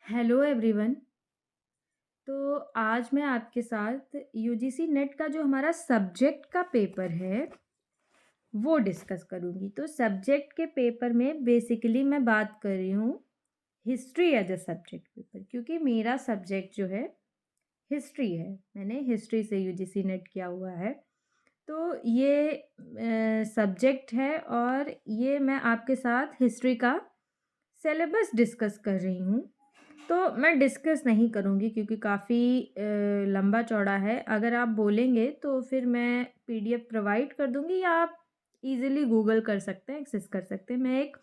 Hello everyone. तो आज मैं आपके साथ यूजीसी नेट का जो हमारा सब्जेक्ट का पेपर है वो डिस्कस करूँगी। तो सब्जेक्ट के पेपर में बेसिकली मैं बात कर रही हूँ history as a subject paper, क्योंकि मेरा सब्जेक्ट जो है हिस्ट्री है। मैंने हिस्ट्री से यूजीसी नेट किया हुआ है। तो ये सब्जेक्ट है और ये मैं आपके साथ हिस्ट्री का सिलेबस डिस्कस कर रही हूँ। तो मैं डिस्कस नहीं करूँगी क्योंकि काफ़ी लंबा चौड़ा है। अगर आप बोलेंगे तो फिर मैं पीडीएफ प्रोवाइड कर दूँगी या आप इजीली गूगल कर सकते हैं, एक्सेस कर सकते हैं। मैं एक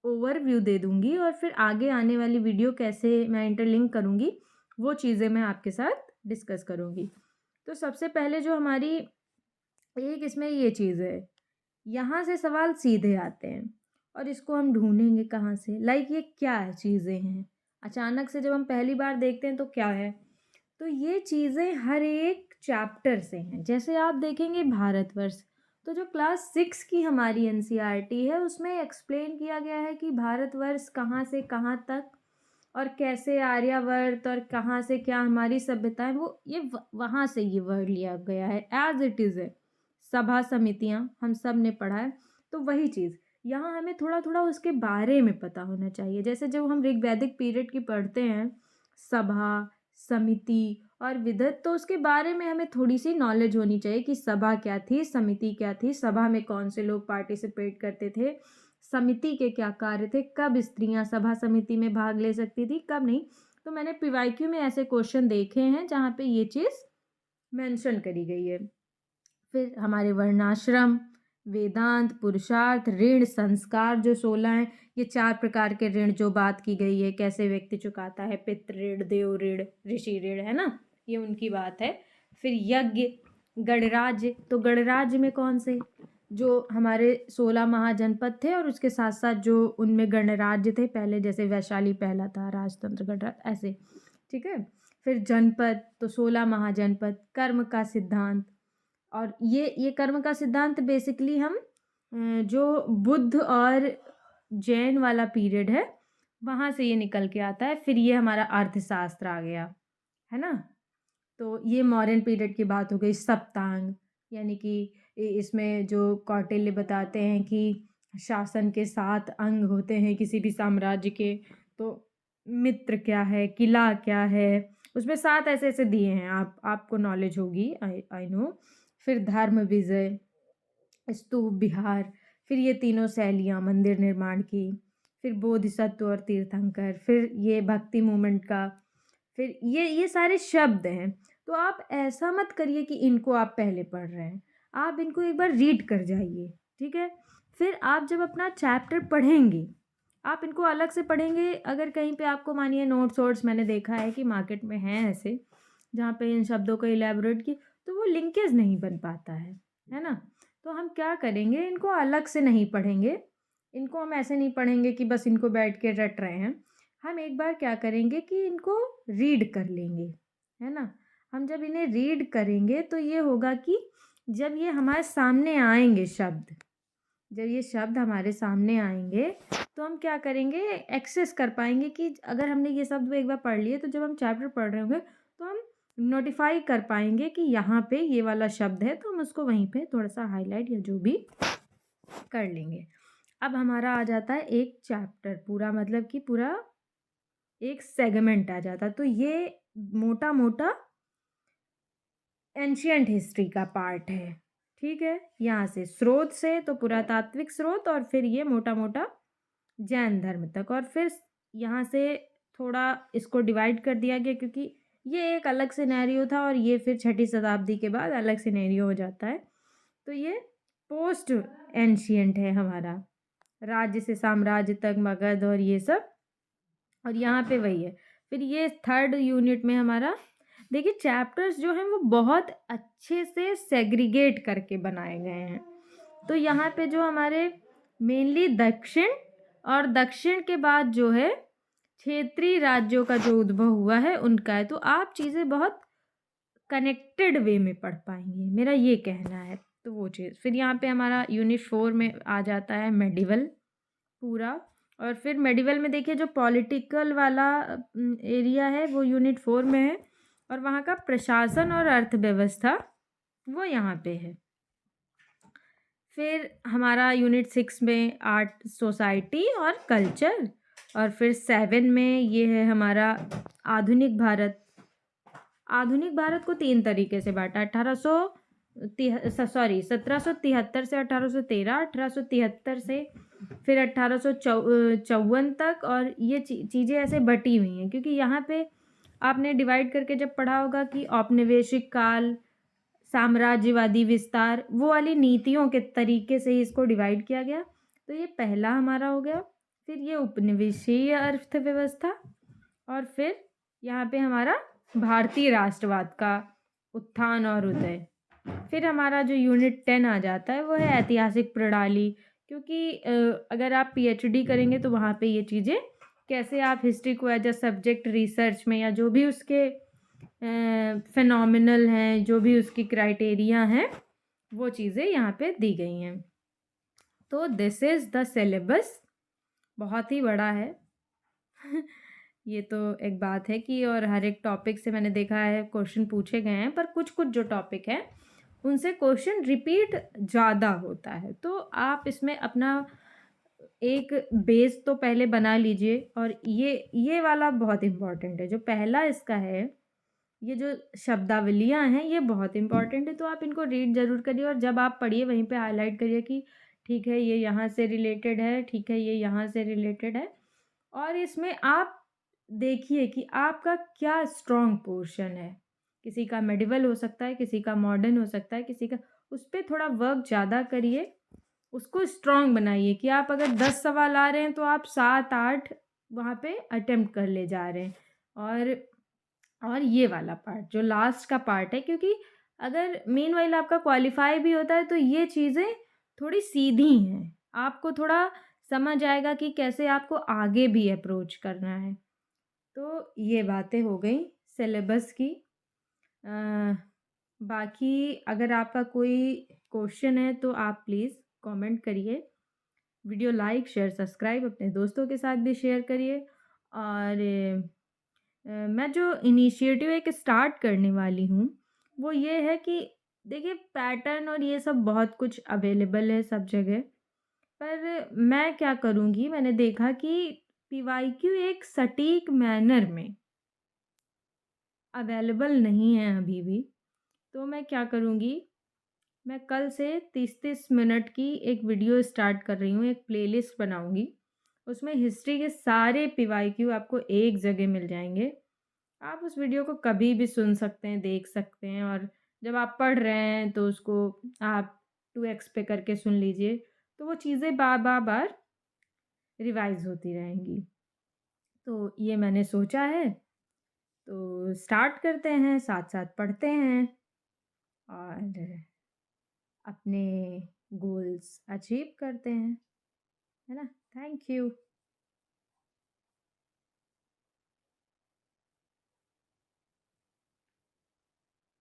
ओवरव्यू दे दूँगी और फिर आगे आने वाली वीडियो कैसे मैं इंटरलिंक करूँगी वो चीज़ें मैं आपके साथ डिस्कस करूँगी। तो सबसे पहले जो हमारी एक इसमें ये चीज़ है, यहाँ से सवाल सीधे आते हैं और इसको हम ढूँढेंगे कहाँ से, लाइक ये क्या है चीज़ें हैं। अचानक से जब हम पहली बार देखते हैं तो क्या है, तो ये चीज़ें हर एक चैप्टर से हैं। जैसे आप देखेंगे भारतवर्ष, तो जो क्लास 6 की हमारी एनसीईआरटी है उसमें एक्सप्लेन किया गया है कि भारतवर्ष कहाँ से कहाँ तक और कैसे आर्यावर्त और कहाँ से क्या हमारी सभ्यता है, वो ये वहाँ से ये वर्ड लिया गया है एज इट इज़ है। सभा समितियाँ हम सब ने पढ़ा है, तो वही चीज़ यहाँ हमें थोड़ा थोड़ा उसके बारे में पता होना चाहिए। जैसे जब हम ऋग्वैदिक पीरियड की पढ़ते हैं, सभा, समिति और विधत, तो उसके बारे में हमें थोड़ी सी नॉलेज होनी चाहिए कि सभा क्या थी, समिति क्या थी, सभा में कौन से लोग पार्टिसिपेट करते थे, समिति के क्या कार्य थे, कब स्त्रियां सभा समिति में भाग ले सकती थी, कब नहीं। तो मैंने पीवाईक्यू में ऐसे क्वेश्चन देखे हैं जहाँ पे ये चीज़ मेंशन करी गई है। फिर हमारे वर्णाश्रम, वेदांत, पुरुषार्थ, ऋण, संस्कार जो 16 हैं, ये 4 प्रकार के ऋण जो बात की गई है, कैसे व्यक्ति चुकाता है, पितृ ऋण, देव ऋण, ऋषि ऋण, है ना, ये उनकी बात है। फिर यज्ञ, गणराज्य, तो गणराज्य में कौन से, जो हमारे 16 महाजनपद थे और उसके साथ साथ जो उनमें गणराज्य थे पहले, जैसे वैशाली पहला था, राजतंत्र, गणराज्य, ऐसे, ठीक है। फिर जनपद, तो 16 महाजनपद, कर्म का सिद्धांत, और ये कर्म का सिद्धांत बेसिकली हम जो बुद्ध और जैन वाला पीरियड है वहाँ से ये निकल के आता है। फिर ये हमारा अर्थशास्त्र आ गया, है ना। तो ये मौर्यन पीरियड की बात हो गई। सप्तांग, यानी कि इसमें जो कौटिल्य बताते हैं कि शासन के 7 अंग होते हैं किसी भी साम्राज्य के। तो मित्र क्या है, किला क्या है, उसमें 7 ऐसे ऐसे दिए हैं, आपको नॉलेज होगी, आई नो। फिर धर्म विजय, स्तूप विहार, फिर ये तीनों शैलियाँ मंदिर निर्माण की, फिर बोधिसत्व और तीर्थंकर, फिर ये भक्ति मूवमेंट का, फिर ये सारे शब्द हैं। तो आप ऐसा मत करिए कि इनको आप पहले पढ़ रहे हैं, आप इनको एक बार रीड कर जाइए, ठीक है। फिर आप जब अपना चैप्टर पढ़ेंगे, आप इनको अलग से पढ़ेंगे। अगर कहीं पे आपको मानिए नोट्स वोट्स, मैंने देखा है कि मार्केट में हैं ऐसे जहाँ पे इन शब्दों को इलेबोरेट की, तो वो लिंकेज नहीं बन पाता है ना। तो हम क्या करेंगे, इनको अलग से नहीं पढ़ेंगे, इनको हम ऐसे नहीं पढ़ेंगे कि बस इनको बैठ के रट रहे हैं। हम एक बार क्या करेंगे कि इनको रीड कर लेंगे, है ना। हम जब इन्हें रीड करेंगे तो ये होगा कि जब ये हमारे सामने आएंगे शब्द, जब ये शब्द हमारे सामने आएंगे तो हम क्या करेंगे, एक्सेस कर पाएंगे कि अगर हमने ये शब्द एक बार पढ़ लिए तो जब हम चैप्टर पढ़ रहे होंगे तो हम नोटिफाई कर पाएंगे कि यहाँ पे ये वाला शब्द है, तो हम उसको वहीं पे थोड़ा सा हाईलाइट या जो भी कर लेंगे। अब हमारा आ जाता है एक चैप्टर पूरा, मतलब कि पूरा एक सेगमेंट आ जाता है। तो ये मोटा मोटा एंशियंट हिस्ट्री का पार्ट है, ठीक है। यहाँ से स्रोत से तो पुरातात्विक स्रोत, और फिर ये मोटा मोटा जैन धर्म तक, और फिर यहाँ से थोड़ा इसको डिवाइड कर दिया गया क्योंकि ये एक अलग सिनेरियो था और ये फिर 6ठी शताब्दी के बाद अलग सिनेरियो हो जाता है। तो ये पोस्ट एंशियंट है हमारा, राज्य से साम्राज्य तक, मगध और ये सब, और यहाँ पे वही है। फिर ये 3rd यूनिट में हमारा, देखिए चैप्टर्स जो हैं वो बहुत अच्छे से सेग्रीगेट करके बनाए गए हैं। तो यहाँ पे जो हमारे मेनली दक्षिण, और दक्षिण के बाद जो है क्षेत्रीय राज्यों का जो उद्भव हुआ है उनका है। तो आप चीज़ें बहुत कनेक्टेड वे में पढ़ पाएंगे, मेरा ये कहना है। तो वो चीज़ फिर यहाँ पे हमारा यूनिट 4 में आ जाता है मेडिवल पूरा, और फिर मेडिवल में देखिए जो पॉलिटिकल वाला एरिया है वो यूनिट 4 में है, और वहाँ का प्रशासन और अर्थव्यवस्था वो यहाँ पे है। फिर हमारा यूनिट 6 में आर्ट, सोसाइटी और कल्चर, और फिर 7 में ये है हमारा आधुनिक भारत। आधुनिक भारत को 3 तरीके से बाँटा, 1773 से 1813, 1873 से फिर 1854 तक, और ये चीज़ें ऐसे बटी हुई हैं क्योंकि यहाँ पे आपने डिवाइड करके जब पढ़ा होगा कि औपनिवेशिक काल, साम्राज्यवादी विस्तार, वो वाली नीतियों के तरीके से ही इसको डिवाइड किया गया। तो ये पहला हमारा हो गया। फिर ये उपनिवेशीय अर्थव्यवस्था, और फिर यहाँ पे हमारा भारतीय राष्ट्रवाद का उत्थान और उदय। फिर हमारा जो यूनिट 10 आ जाता है वो है ऐतिहासिक प्रणाली, क्योंकि अगर आप पीएचडी करेंगे तो वहाँ पे ये चीज़ें कैसे आप हिस्ट्री को एज अ सब्जेक्ट रिसर्च में, या जो भी उसके फिनोमिनल हैं, जो भी उसकी क्राइटेरिया हैं, वो चीज़ें यहाँ पे दी गई हैं। तो दिस इज़ द सिलेबस। बहुत ही बड़ा है ये तो एक बात है कि, और हर एक टॉपिक से मैंने देखा है क्वेश्चन पूछे गए हैं, पर कुछ कुछ जो टॉपिक हैं उनसे क्वेश्चन रिपीट ज़्यादा होता है। तो आप इसमें अपना एक बेस तो पहले बना लीजिए, और ये वाला बहुत इम्पॉर्टेंट है। जो पहला इसका है, ये जो शब्दावलियाँ हैं ये बहुत इम्पॉर्टेंट है, तो आप इनको रीड ज़रूर करिए, और जब आप पढ़िए वहीं पे हाईलाइट करिए कि ठीक है ये यहाँ से रिलेटेड है, ठीक है ये यहाँ से रिलेटेड है। और इसमें आप देखिए कि आपका क्या स्ट्रॉन्ग पोर्शन है। किसी का मेडिवल हो सकता है, किसी का मॉडर्न हो सकता है, किसी का, उस पर थोड़ा वर्क ज़्यादा करिए, उसको स्ट्रॉन्ग बनाइए कि आप अगर 10 सवाल आ रहे हैं तो आप 7-8 वहाँ पे अटेम्प्ट कर ले जा रहे हैं। और ये वाला पार्ट जो लास्ट का पार्ट है, क्योंकि अगर मीनवाइल आपका क्वालिफाई भी होता है तो ये चीज़ें थोड़ी सीधी हैं, आपको थोड़ा समझ आएगा कि कैसे आपको आगे भी अप्रोच करना है। तो ये बातें हो गई सिलेबस की। बाकी अगर आपका कोई क्वेश्चन है तो आप प्लीज़ कमेंट करिए। वीडियो लाइक, शेयर, सब्सक्राइब अपने दोस्तों के साथ भी शेयर करिए। और मैं जो इनिशिएटिव एक स्टार्ट करने वाली हूँ वो ये है कि देखिए पैटर्न और ये सब बहुत कुछ अवेलेबल है सब जगह, पर मैं क्या करूँगी, मैंने देखा कि पीवाईक्यू एक सटीक मैनर में अवेलेबल नहीं है अभी भी। तो मैं क्या करूँगी, मैं कल से 30-30 मिनट की एक वीडियो स्टार्ट कर रही हूँ, एक प्लेलिस्ट बनाऊँगी। उसमें हिस्ट्री के सारे पीवाईक्यू आपको एक जगह मिल जाएंगे। आप उस वीडियो को कभी भी सुन सकते हैं, देख सकते हैं, और जब आप पढ़ रहे हैं तो उसको आप 2x पे करके सुन लीजिए, तो वो चीज़ें बार रिवाइज़ होती रहेंगी। तो ये मैंने सोचा है, तो स्टार्ट करते हैं, साथ-साथ पढ़ते हैं और अपने गोल्स अचीव करते हैं, है ना? Thank you.